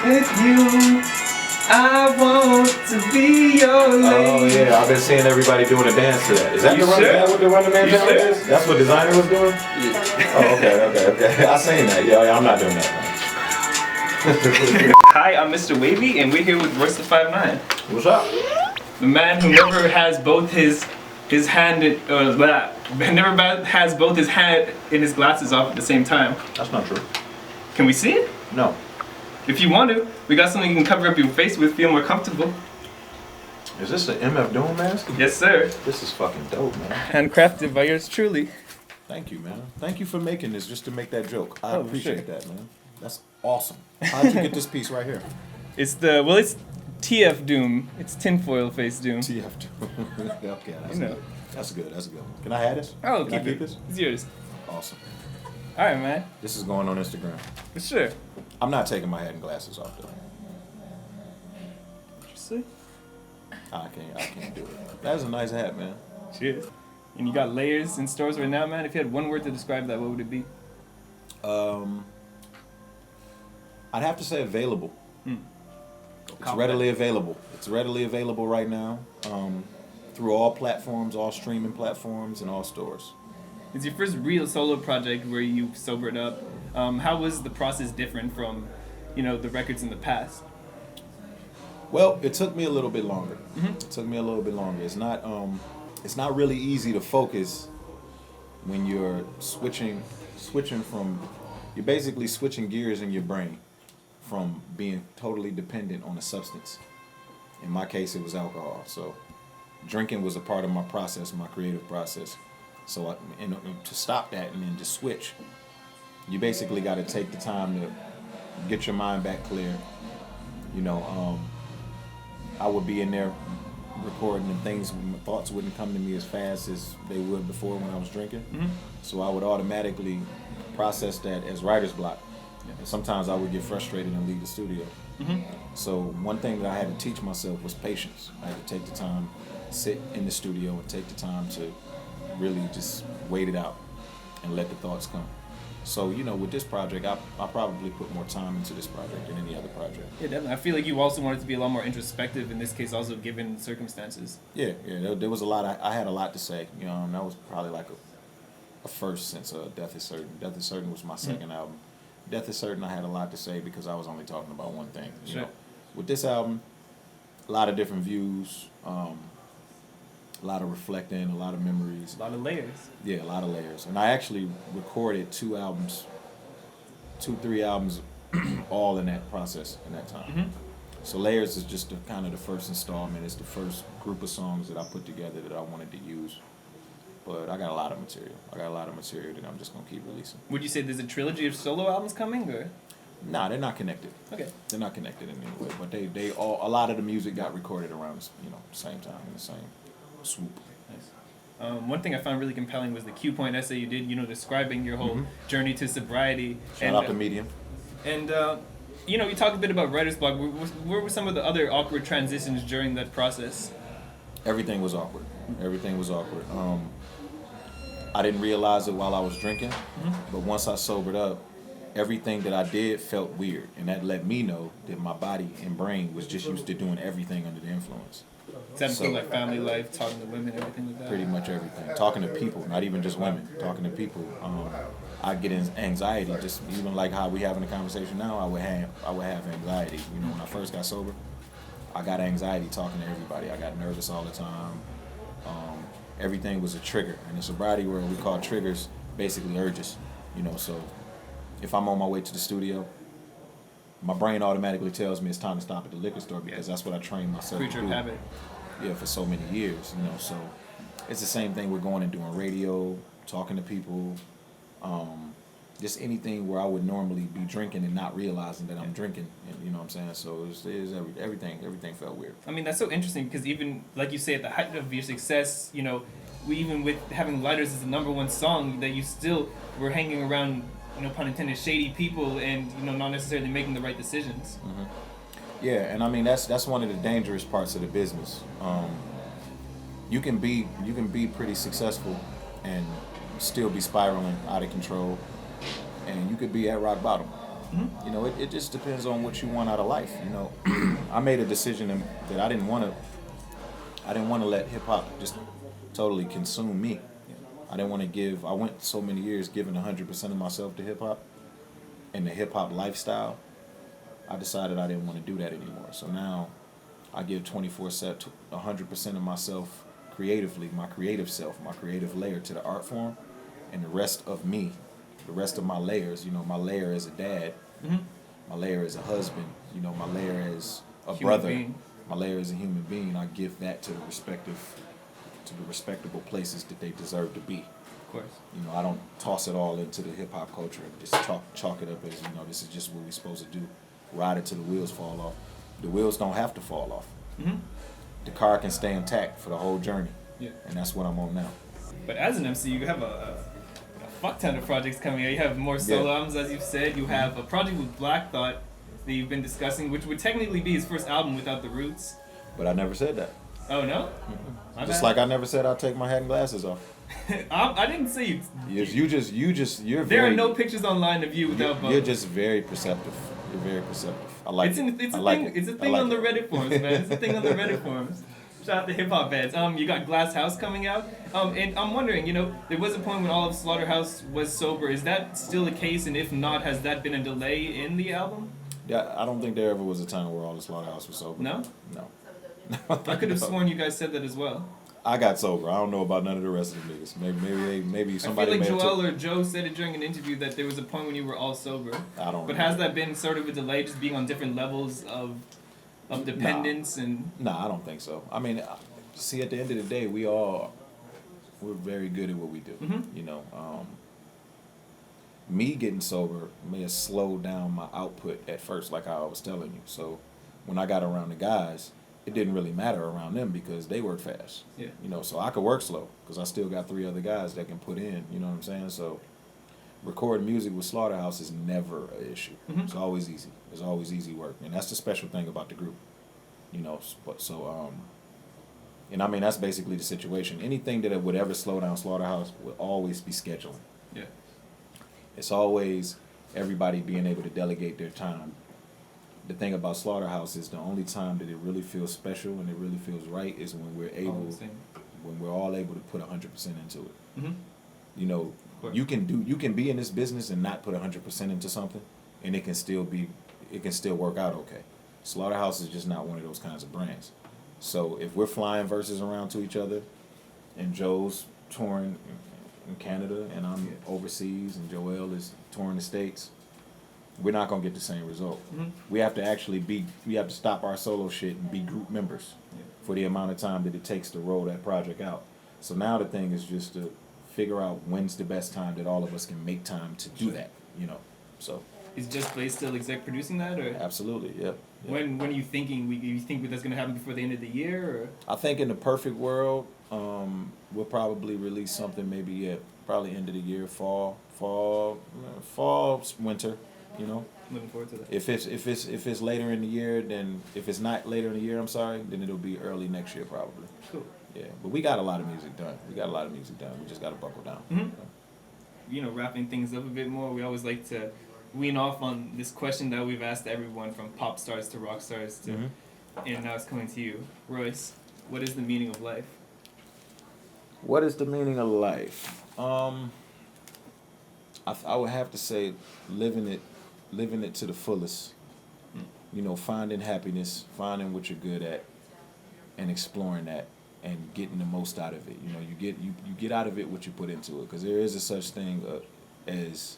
with you. I want to be your lady. Oh yeah, I've been seeing everybody doing a dance to that. Is that what the Running Man challenge is? That's what Designer was doing? Yeah. Oh, okay. I seen that. Yeah, I'm not doing that. Hi, I'm Mr. Wavvy, and we're here with Royce the 5'9". What's up? The man who never has both his hand in, never has both his hand in his glasses off at the same time. That's not true. Can we see it? No. If you want to, we got something you can cover up your face with, feel more comfortable. Is this the MF Doom mask? Yes, sir. This is fucking dope, man. Handcrafted by yours truly. Thank you, man. Thank you for making this just to make that joke. I appreciate that, man. That's awesome. How'd you get this piece right here? It's TF Doom. It's tinfoil face Doom. TF Doom. Okay, that's You know. good. That's good. That's good. Can I have this? Oh, Can I keep this? It's yours. Awesome. All right, man. This is going on Instagram. For sure. I'm not taking my hat and glasses off though. Interesting. I can't do it. That is a nice hat, man. Cheers. And you got layers in stores right now, man. If you had one word to describe that, what would it be? I'd have to say available. It's readily available. It's readily available right now through all platforms, all streaming platforms, and all stores. It's your first real solo project where you sobered up. How was the process different from, the records in the past? Well, it took me a little bit longer. It took me a little bit longer. It's not really easy to focus when you're switching from. You're basically switching gears in your brain from being totally dependent on a substance. In my case, it was alcohol. So drinking was a part of my process, my creative process. So to stop that and then just switch, you basically got to take the time to get your mind back clear. I would be in there recording and thoughts wouldn't come to me as fast as they would before when I was drinking. So I would automatically process that as writer's block. And sometimes I would get frustrated and leave the studio. So one thing that I had to teach myself was patience. I had to take the time, sit in the studio and take the time to really just wait it out and let the thoughts come. So, with this project, I probably put more time into this project than any other project. Yeah, definitely. I feel like you also wanted to be a lot more introspective in this case, also given circumstances. Yeah. There was a lot. I had a lot to say. And that was probably like a first since Death is Certain. Death is Certain was my second album. Death is Certain, I had a lot to say because I was only talking about one thing. Sure. With this album, a lot of different views, a lot of reflecting, a lot of memories. A lot of layers. Yeah, a lot of layers. And I actually recorded 3 albums, all in that process, in that time. So Layers is just kind of the first installment. It's the first group of songs that I put together that I wanted to use. But I got a lot of material. That I'm just going to keep releasing. Would you say there's a trilogy of solo albums coming, or? Nah, they're not connected. Okay. They're not connected in any way. But they all, a lot of the music got recorded around, the same time, in the same swoop. Nice. One thing I found really compelling was the Q Point essay you did, describing your whole journey to sobriety. Shout out to Medium. And, you talked a bit about writer's block. Where were some of the other awkward transitions during that process? Everything was awkward. I didn't realize it while I was drinking, but once I sobered up, everything that I did felt weird, and that let me know that my body and brain was just used to doing everything under the influence. Does that include like family life, talking to women, everything like that? Pretty much everything. Talking to people, not even just women. Talking to people. I get anxiety, just even like how we having a conversation now. I would have anxiety. When I first got sober, I got anxiety talking to everybody. I got nervous all the time. Everything was a trigger. In the sobriety world, we call triggers basically urges. So if I'm on my way to the studio, my brain automatically tells me it's time to stop at the liquor store because that's what I trained myself to do. Creature of habit. Yeah, for so many years, So it's the same thing with going and doing radio, talking to people, just anything where I would normally be drinking and not realizing that I'm drinking. And, you know what I'm saying? So everything felt weird. I mean, that's so interesting because even, like you say, at the height of your success, even with having Lighters as the #1 song, that you still were hanging around, pun intended, shady people and, not necessarily making the right decisions. Yeah, and I mean, that's one of the dangerous parts of the business. You can be pretty successful and still be spiraling out of control, and you could be at rock bottom. You know, it just depends on what you want out of life. You know, I made a decision that I didn't want to let hip hop just totally consume me. I didn't want to give. I went so many years giving 100% of myself to hip hop and the hip hop lifestyle. I decided I didn't want to do that anymore. So now I give 100% of myself creatively, my creative self, my creative layer to the art form, and the rest of me, the rest of my layers. You know, my layer as a dad, my layer as a husband. You know, my layer as a brother, my layer as a human being. I give that to the respectable places that they deserve to be. Of course. You know, I don't toss it all into the hip hop culture and just chalk it up as, you know, this is just what we're supposed to do. Ride it till the wheels fall off. The wheels don't have to fall off. The car can stay intact for the whole journey. Yeah. And that's what I'm on now. But as an MC, you have a fuck ton of projects coming out. You have more solo albums, as you've said. You have a project with Black Thought that you've been discussing, which would technically be his first album without the Roots. But I never said that. Oh, no? Just like I never said I'd take my hat and glasses off. I didn't say You're There very, are no pictures online of you without both. You're just very perceptive. You're very perceptive. I like it. It's I a like thing. it. It's a I thing like on the it. Reddit forums, man. It's a thing on the Reddit forums. Shout out to hip hop heads. You got Glass House coming out. And I'm wondering, you know, there was a point when all of Slaughterhouse was sober. Is that still the case? And if not, has that been a delay in the album? Yeah, I don't think there ever was a time where all the Slaughterhouse was sober. No? No. I could have sworn you guys said that as well. I got sober. I don't know about none of the rest of the niggas. Maybe somebody. I feel like may have Joel or Joe said it during an interview that there was a point when you were all sober. I don't. But has that been sort of a delay, just being on different levels of dependence and? Nah, I don't think so. I mean, see, at the end of the day, we're very good at what we do. You know, me getting sober may have slowed down my output at first, like I was telling you. So when I got around the guys, it didn't really matter around them because they work fast. Yeah. You know, so I could work slow because I still got 3 other guys that can put in. You know what I'm saying? So recording music with Slaughterhouse is never an issue. It's always easy. It's always easy work, and that's the special thing about the group. You know, and I mean that's basically the situation. Anything that would ever slow down Slaughterhouse would always be scheduling. Yeah. It's always everybody being able to delegate their time. The thing about Slaughterhouse is the only time that it really feels special and it really feels right is when we're all able to put 100% into it. You know, you can be in this business and not put 100% into something, and it can still work out okay. Slaughterhouse is just not one of those kinds of brands. So if we're flying verses around to each other, and Joe's touring in Canada and I'm overseas and Joel is touring the States, we're not gonna get the same result. We have to stop our solo shit and be group members for the amount of time that it takes to roll that project out. So now the thing is just to figure out when's the best time that all of us can make time to do that, you know. So Is Just Blaze still exec producing that, or absolutely, yeah. when are you thinking you think that's gonna happen before the end of the year, or? I think in the perfect world, we'll probably release something maybe probably end of the year, fall, winter. You know, Looking forward to that. if it's later in the year, then if it's not later in the year, I'm sorry, then it'll be early next year probably. Cool. Yeah, but we got a lot of music done. We just got to buckle down. You know, wrapping things up a bit more, we always like to wean off on this question that we've asked everyone from pop stars to rock stars to, and now it's coming to you, Royce. What is the meaning of life? What is the meaning of life? I would have to say living it to the fullest. You know, finding happiness, finding what you're good at, and exploring that, and getting the most out of it. You know, you get out of it what you put into it, because there is a such thing as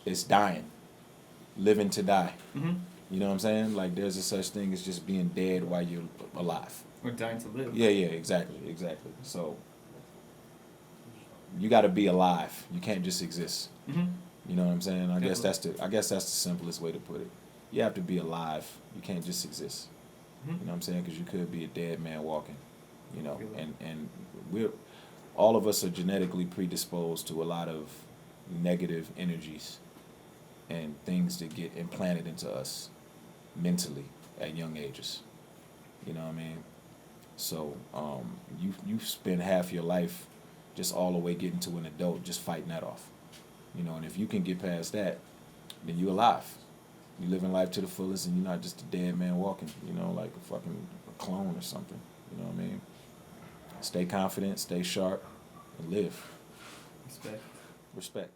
it's dying, living to die. You know what I'm saying? Like there's a such thing as just being dead while you're alive. Or dying to live. Yeah, exactly. So you got to be alive. You can't just exist. You know what I'm saying? I guess that's the simplest way to put it. You have to be alive. You can't just exist. You know what I'm saying? Because you could be a dead man walking. You know, and all of us are genetically predisposed to a lot of negative energies and things that get implanted into us mentally at young ages. You know what I mean? So you spend half your life just all the way getting to an adult just fighting that off. You know, and if you can get past that, then you alive. You living life to the fullest, and you're not just a dead man walking. You know, like a fucking clone or something. You know what I mean? Stay confident, stay sharp, and live. Respect. Respect.